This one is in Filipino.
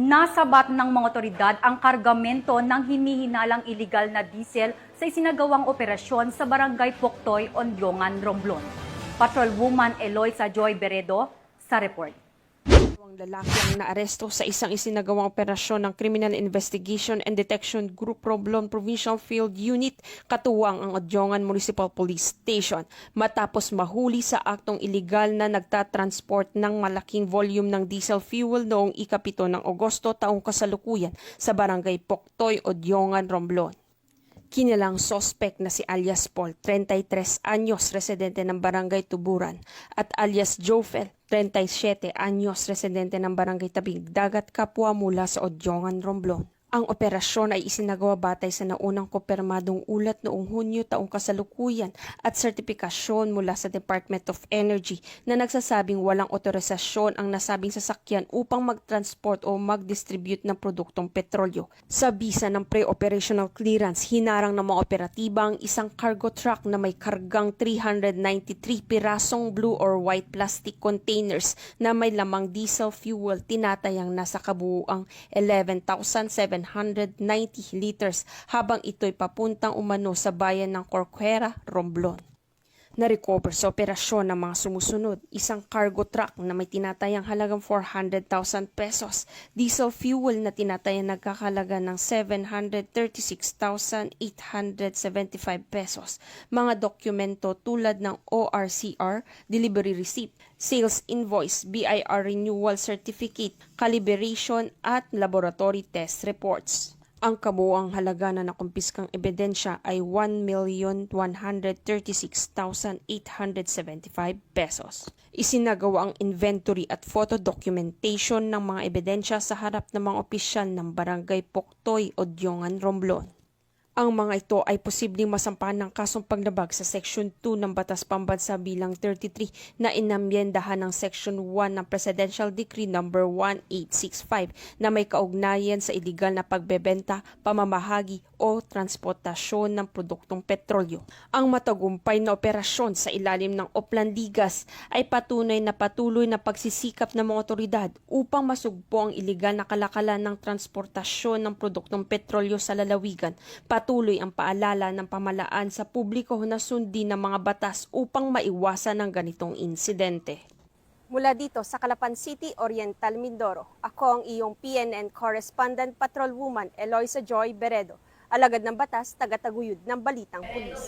Nasabat ng mga otoridad ang kargamento ng hinihinalang iligal na diesel sa isinagawang operasyon sa Barangay Poktoy, Ondyongan, Romblon. Patrolwoman Eloisa Joy Beredo sa report. Ang lalaki ang naaresto sa isang isinagawang operasyon ng Criminal Investigation and Detection Group Romblon Provincial Field Unit katuwang ang Ondyongan Municipal Police Station matapos mahuli sa aktong iligal na nagtatransport ng malaking volume ng diesel fuel noong ika-7 ng Agosto taong kasalukuyan sa Barangay Poktoy, Ondyongan, Romblon. Kinilang sospek na si alias Paul, 33 anyos, residente ng Barangay Tuburan, at alias Jofel, 37 anyos, residente ng Barangay Tabing Dagat, Kapwa mula sa Ondyongan, Romblon. Ang operasyon ay isinagawa batay sa naunang kumpirmadong ulat noong Hunyo taong kasalukuyan at sertipikasyon mula sa Department of Energy na nagsasabing walang otorisasyon ang nasabing sasakyan upang mag-transport o mag-distribute ng produktong petrolyo. Sa bisa ng pre-operational clearance, hinarang ng mga operatiba ang isang cargo truck na may kargang 393 pirasong blue or white plastic containers na may lamang diesel fuel tinatayang nasa kabuuang 11,790 liters habang ito'y papuntang umano sa bayan ng Corcuera, Romblon. Na-recover sa operasyon ng mga sumusunod, isang cargo truck na may tinatayang halagang 400,000 pesos, diesel fuel na tinatayang nagkakalaga ng 736,875 pesos, mga dokumento tulad ng ORCR, delivery receipt, sales invoice, BIR renewal certificate, calibration at laboratory test reports. Ang kabuuang halaga na nakumpiskang ebidensya ay 1,136,875 pesos. Isinagawa ang inventory at photo documentation ng mga ebidensya sa harap ng mga opisyal ng Barangay Poktoy, Ondyongan, Romblon. Ang mga ito ay posibleng masampahan ng kasong paglabag sa Section 2 ng Batas Pambansa bilang 33 na inamyendahan ng Section 1 ng Presidential Decree No. 1865 na may kaugnayan sa iligal na pagbebenta, pamamahagi o transportasyon ng produktong petrolyo. Ang matagumpay na operasyon sa ilalim ng Oplandigas ay patunay na patuloy na pagsisikap ng mga otoridad upang masugpo ang iligal na kalakalan ng transportasyon ng produktong petrolyo sa lalawigan. Patuloy ang paalala ng pamahalaan sa publiko na sundin ng mga batas upang maiwasan ang ganitong insidente. Mula dito sa Calapan City, Oriental Mindoro, ako ang iyong PNN Correspondent Patrolwoman Eloisa Joy Beredo, alagad ng batas, tagataguyod ng Balitang Pulis.